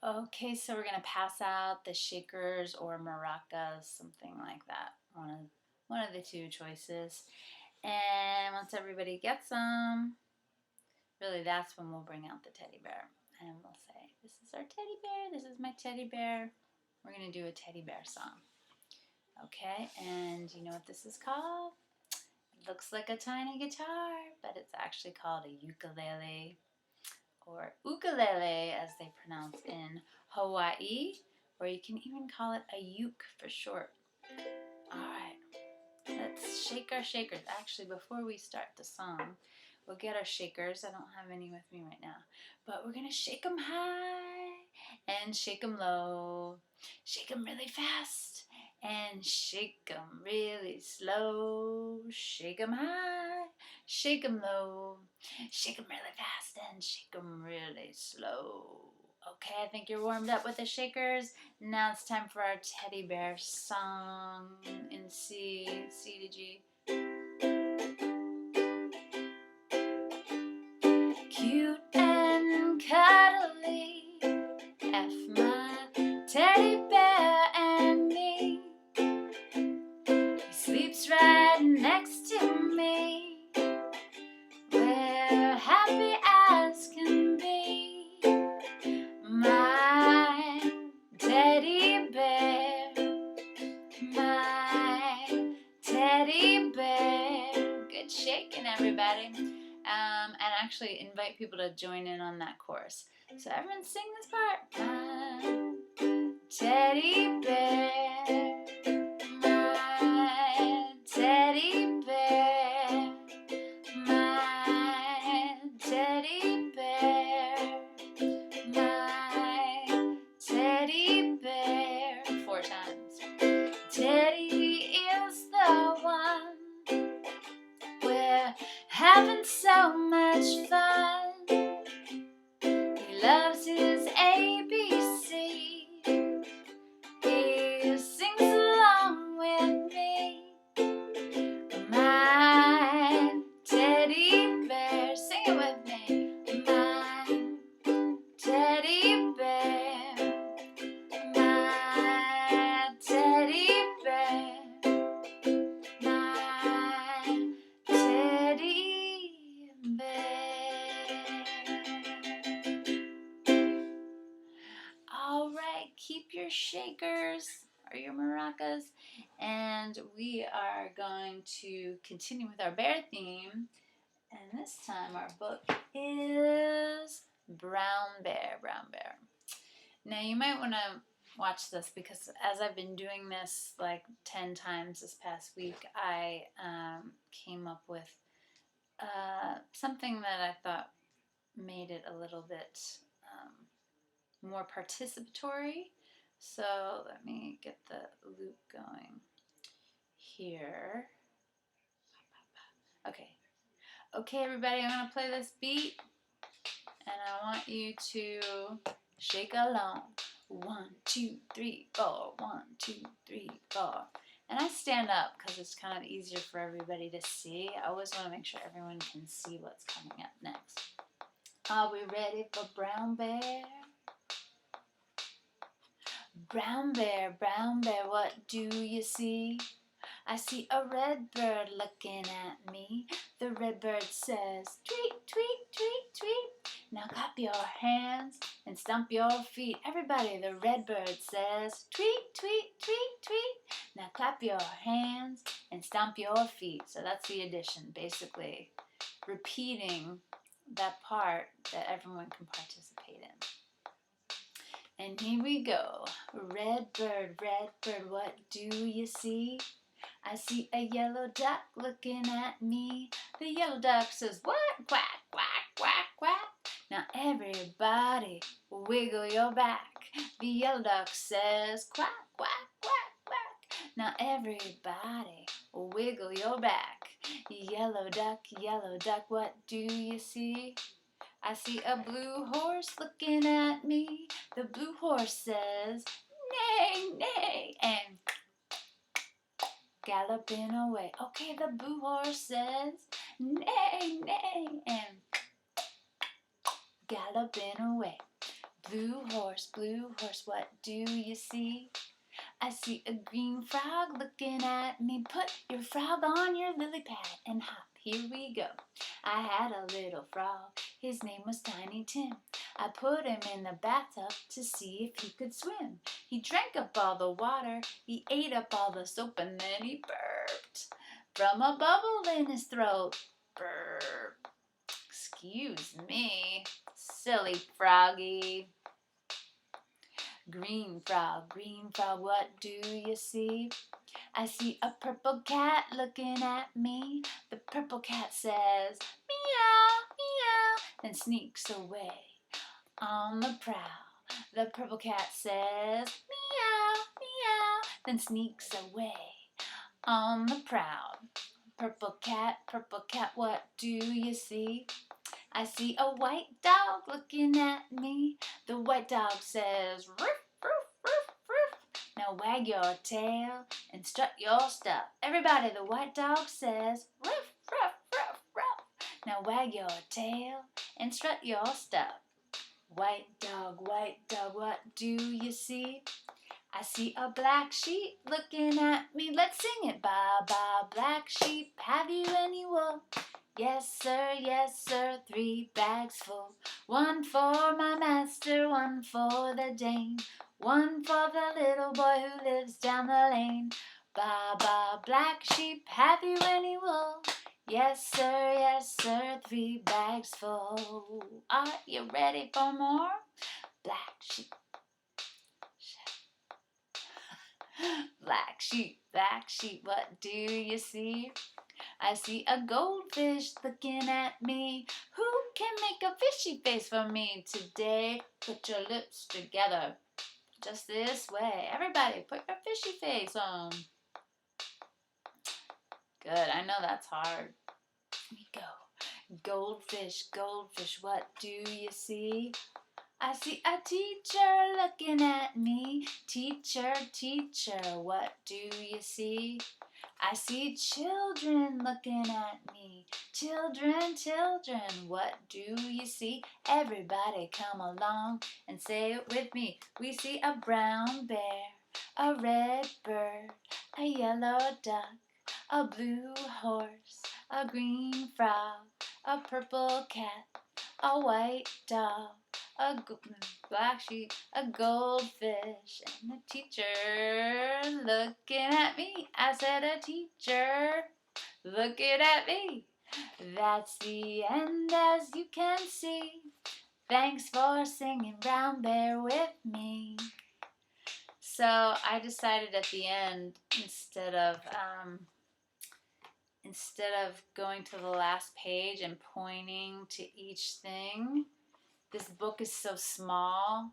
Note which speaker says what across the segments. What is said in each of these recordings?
Speaker 1: Okay, so we're gonna pass out the shakers or maracas, something like that. One of the two choices. And once everybody gets them, really that's when we'll bring out the teddy bear and we'll say, "This is our teddy bear. This is my teddy bear." We're gonna do a teddy bear song. Okay, and you know what this is called? It looks like a tiny guitar, but it's actually called a ukulele, or ukulele as they pronounce in Hawaii, or you can even call it a uke for short. All right, let's shake our shakers. Actually, before we start the song, we'll get our shakers. I don't have any with me right now, but we're gonna shake them high and shake them low. Shake them really fast and shake them really slow. Shake them high, shake them low. Shake them really fast and shake them really slow. Okay, I think you're warmed up with the shakers. Now it's time for our teddy bear song in C to G. Cute and cuddly, F my teddy bear and me. He sleeps right next to me. We're happy as can be. My teddy bear, my teddy bear. Good shaking, everybody. And actually invite people to join in on that chorus. So everyone sing this part. My teddy bear, my teddy bear, my teddy bear, my teddy bear. 4 times. Teddy is the one. We're having so much fun. He loves his ABC. He sings along with me. My teddy bear, sing it with me. My teddy bear, my teddy bear, my teddy bear. All right, keep your shakers or your maracas, and we are going to continue with our bear theme. And this time our book is Brown Bear, Brown Bear. Now you might want to watch this because as I've been doing this like 10 times this past week, I came up with something that I thought made it a little bit more participatory. So let me get the loop going here. Okay. Okay, everybody, I'm going to play this beat, and I want you to shake along. 1, 2, 3, 4. 1, 2, 3, 4. And I stand up because it's kind of easier for everybody to see. I always want to make sure everyone can see what's coming up next. Are we ready for Brown Bear? Brown bear, what do you see? I see a red bird looking at me. The red bird says, tweet, tweet, tweet, tweet. Now clap your hands and stomp your feet. Everybody, the red bird says, tweet, tweet, tweet, tweet. Now clap your hands and stomp your feet. So that's the addition, basically repeating that part that everyone can participate in. And here we go. Red bird, what do you see? I see a yellow duck looking at me. The yellow duck says, what? Quack, quack, quack, quack. Now everybody wiggle your back. The yellow duck says, quack, quack, quack, quack. Now everybody wiggle your back. Yellow duck, what do you see? I see a blue horse looking at me. The blue horse says, neigh, neigh, and galloping away. Okay, the blue horse says, neigh, neigh, and galloping away. Blue horse, what do you see? I see a green frog looking at me. Put your frog on your lily pad and hop, here we go. I had a little frog, his name was Tiny Tim. I put him in the bathtub to see if he could swim. He drank up all the water, he ate up all the soap, and then he burped from a bubble in his throat. Burp. Excuse me, silly froggy. Green frog, what do you see? I see a purple cat looking at me. The purple cat says, meow, meow, then sneaks away on the prowl. The purple cat says, meow, meow, then sneaks away on the prowl. Purple cat, what do you see? I see a white dog looking at me. The white dog says, roof, roof, roof, roof. Now wag your tail and strut your stuff. Everybody, the white dog says, roof, roof, roof, roof. Now wag your tail and strut your stuff. White dog, what do you see? I see a black sheep looking at me. Let's sing it. Baa, baa, black sheep, have you any wool? Yes, sir, 3 bags full. 1 for my master, 1 for the Dane, 1 for the little boy who lives down the lane. Baa, baa, black sheep, have you any wool? Yes, sir, 3 bags full. Are you ready for more? Black sheep. Black sheep, what do you see? I see a goldfish looking at me. Who can make a fishy face for me today? Put your lips together, just this way. Everybody, put your fishy face on. Good, I know that's hard. Here we go. Goldfish, what do you see? I see a teacher looking at me. Teacher, what do you see? I see children looking at me. Children, what do you see? Everybody come along and say it with me. We see a brown bear, a red bird, a yellow duck, a blue horse, a green frog, a purple cat, a white dog, a black sheep, a goldfish, and a teacher looking at me. I said a teacher looking at me. That's the end, as you can see. Thanks for singing Brown Bear with me. So I decided at the end, instead of going to the last page and pointing to each thing, this book is so small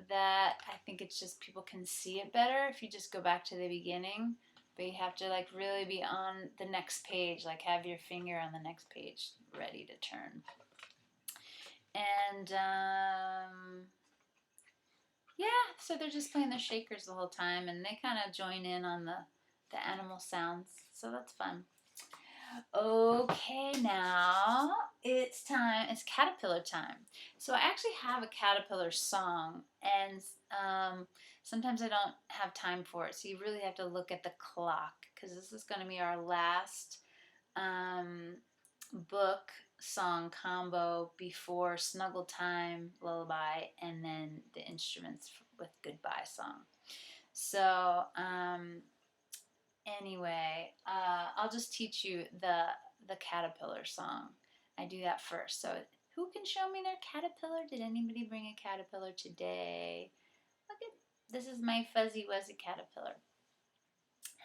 Speaker 1: that I think it's just people can see it better if you just go back to the beginning. But you have to like really be on the next page, like have your finger on the next page ready to turn. And yeah, so they're just playing the shakers the whole time, and they kind of join in on the animal sounds, so that's fun. Okay, now it's time. It's caterpillar time. So I actually have a caterpillar song, and sometimes I don't have time for it. So you really have to look at the clock, because this is going to be our last book song combo before Snuggle Time, Lullaby, and then the instruments with Goodbye song. So anyway, I'll just teach you the caterpillar song. I do that first. So who can show me their caterpillar? Did anybody bring a caterpillar today? Look at, this is my fuzzy wuzzy caterpillar.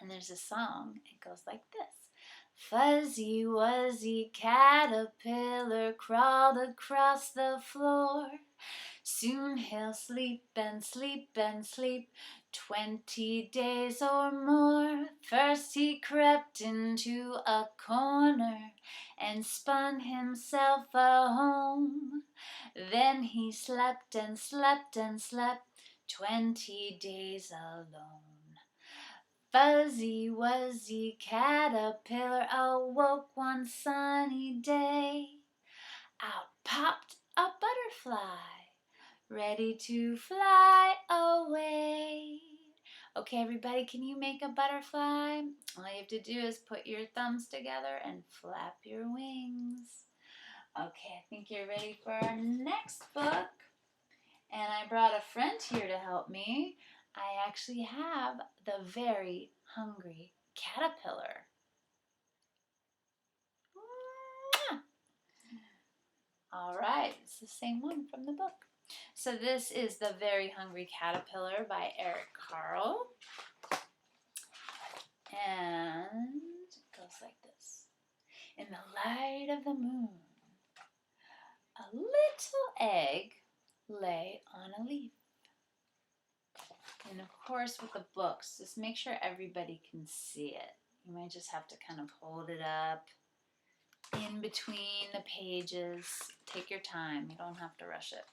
Speaker 1: And there's a song. It goes like this. Fuzzy wuzzy caterpillar crawled across the floor. Soon he'll sleep and sleep and sleep 20 days or more. First he crept into a corner and spun himself a home. Then he slept and slept and slept 20 days alone. Fuzzy wuzzy caterpillar awoke one sunny day. Out popped a butterfly. ready to fly away. Okay, everybody, can you make a butterfly? All you have to do is put your thumbs together and flap your wings. Okay, I think you're ready for our next book. And I brought a friend here to help me. I actually have The Very Hungry Caterpillar. All right, it's the same one from the book. So this is The Very Hungry Caterpillar by Eric Carle. And it goes like this. In the light of the moon, a little egg lay on a leaf. And of course with the books, just make sure everybody can see it. You might just have to kind of hold it up in between the pages. Take your time. You don't have to rush it.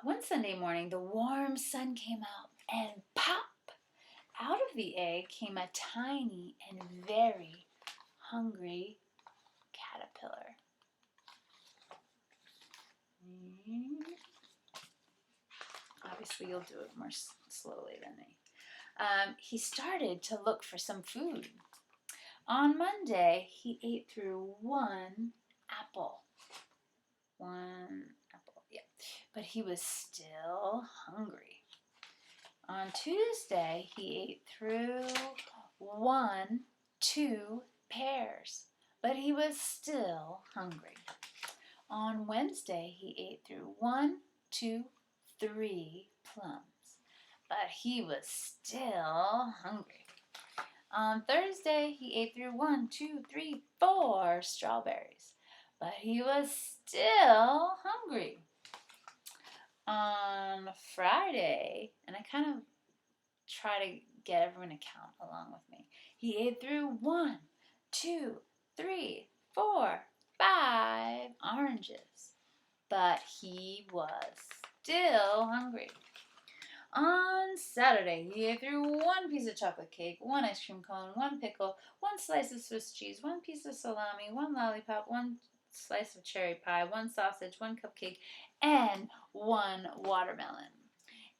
Speaker 1: One Sunday morning, the warm sun came out, and pop! Out of the egg came a tiny and very hungry caterpillar. Obviously, you'll do it more slowly than me. He started to look for some food. On Monday, he ate through one apple. But he was still hungry. On Tuesday, he ate through 2 pears, but he was still hungry. On Wednesday, he ate through 3 plums, but he was still hungry. On Thursday, he ate through 4 strawberries, but he was still hungry. On Friday, and I kind of try to get everyone to count along with me, he ate through 5 oranges, but he was still hungry. On Saturday, he ate through 1 piece of chocolate cake, 1 ice cream cone, 1 pickle, 1 slice of Swiss cheese, 1 piece of salami, 1 lollipop, 1 slice of cherry pie, 1 sausage, 1 cupcake, and 1 watermelon.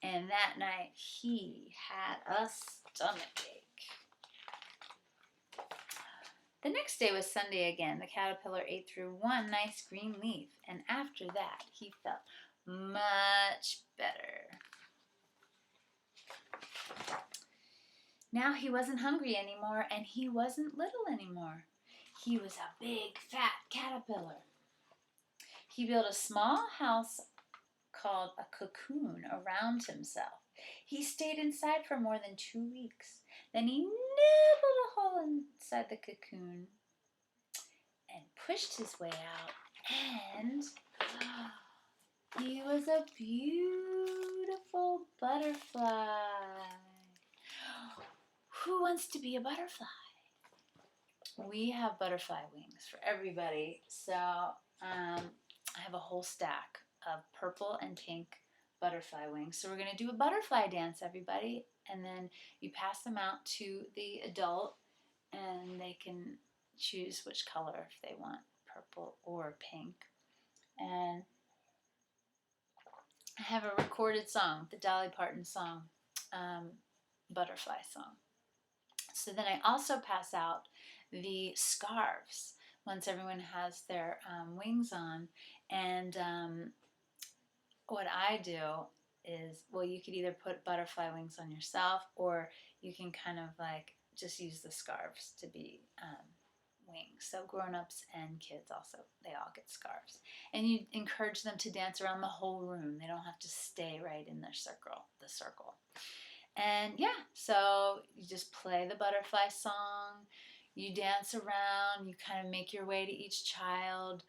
Speaker 1: And that night, he had a stomachache. The next day was Sunday again. The caterpillar ate through 1 nice green leaf, and after that, he felt much better. Now he wasn't hungry anymore, and he wasn't little anymore. He was a big, fat caterpillar. He built a small house called a cocoon around himself. He stayed inside for more than 2 weeks. Then he nibbled a hole inside the cocoon and pushed his way out, and he was a beautiful butterfly. Who wants to be a butterfly? We have butterfly wings for everybody. So I have a whole stack of purple and pink butterfly wings. So we're going to do a butterfly dance, everybody. And then you pass them out to the adult, and they can choose which color if they want, purple or pink. And I have a recorded song, the Dolly Parton song, Butterfly Song. So then I also pass out the scarves once everyone has their wings on. And what I do is, well, you could either put butterfly wings on yourself, or you can kind of like just use the scarves to be wings. So grown-ups and kids also, they all get scarves. And you encourage them to dance around the whole room. They don't have to stay right in the circle. And yeah, so you just play the butterfly song, you dance around, you kind of make your way to each child,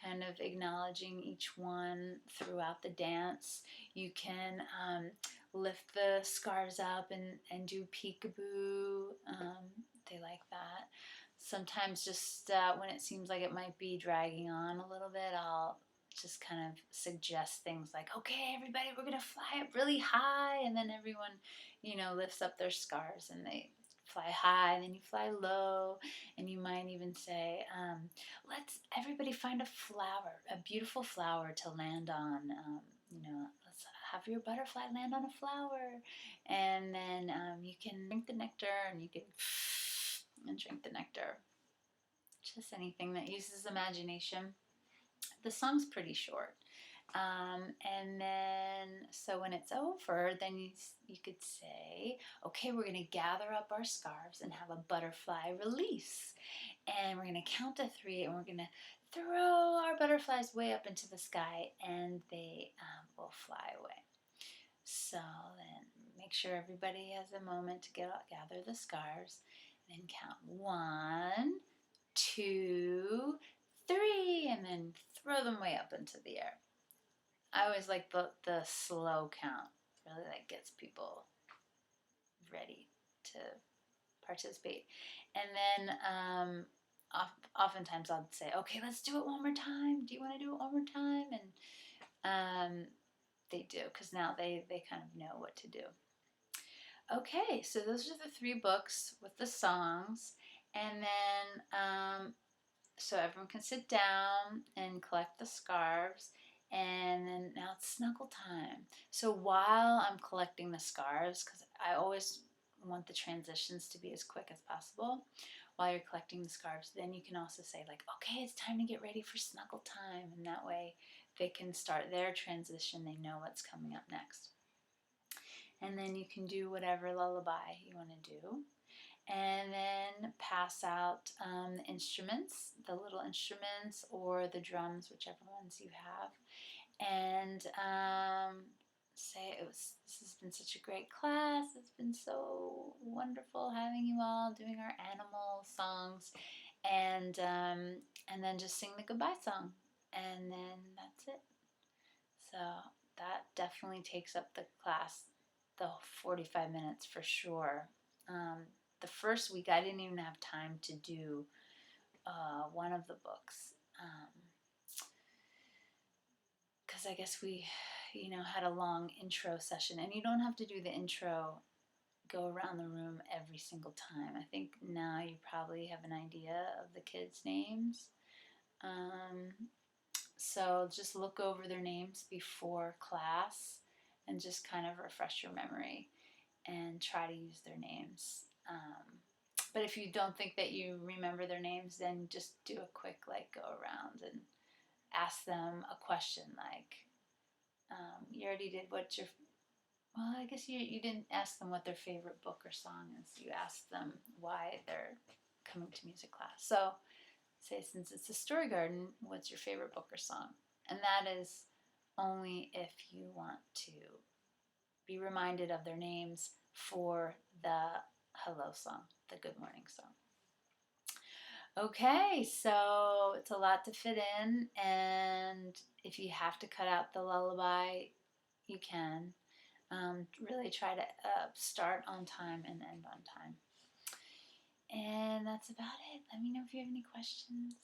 Speaker 1: kind of acknowledging each one throughout the dance. You can lift the scarves up and do peekaboo. They like that. Sometimes just when it seems like it might be dragging on a little bit, I'll just kind of suggest things like, okay, everybody, we're going to fly up really high. And then everyone, lifts up their scarves and they fly high, and then you fly low. And you might even say, let's everybody find a flower, a beautiful flower to land on you know, let's have your butterfly land on a flower, and then you can drink the nectar, and you can and drink the nectar. Just anything that uses imagination. The song's pretty short. And then, so when it's over, then you could say, okay, we're going to gather up our scarves and have a butterfly release. And we're going to count to 3, and we're going to throw our butterflies way up into the sky, and they will fly away. So then make sure everybody has a moment to gather the scarves. Then count 1, 2, 3, and then throw them way up into the air. I always like the slow count. Really, that gets people ready to participate. And then oftentimes I'll say, okay, let's do it one more time. Do you want to do it one more time? And they do, because now they kind of know what to do. Okay, so those are the 3 books with the songs. And then so everyone can sit down and collect the scarves. And then now it's snuggle time. So while I'm collecting the scarves, because I always want the transitions to be as quick as possible, while you're collecting the scarves, then you can also say, like, okay, it's time to get ready for snuggle time. And that way they can start their transition. They know what's coming up next. And then you can do whatever lullaby you want to do. And then pass out the instruments, the little instruments or the drums, whichever ones you have. And say this has been such a great class. It's been so wonderful having you all doing our animal songs. And then just sing the goodbye song. And then that's it. So that definitely takes up the class, the 45 minutes for sure. The first week I didn't even have time to do one of the books because I guess we, had a long intro session, and you don't have to do the intro, go around the room every single time. I think now you probably have an idea of the kids' names. So just look over their names before class and just kind of refresh your memory and try to use their names. But if you don't think that you remember their names, then just do a quick go around and ask them a question like, you already did well, I guess you didn't ask them what their favorite book or song is. You asked them why they're coming to music class. So say, since it's a story garden, what's your favorite book or song? And that is only if you want to be reminded of their names for the hello song, the good morning song. Okay, so it's a lot to fit in, and if you have to cut out the lullaby, you can. Really try to start on time and end on time. And that's about it. Let me know if you have any questions.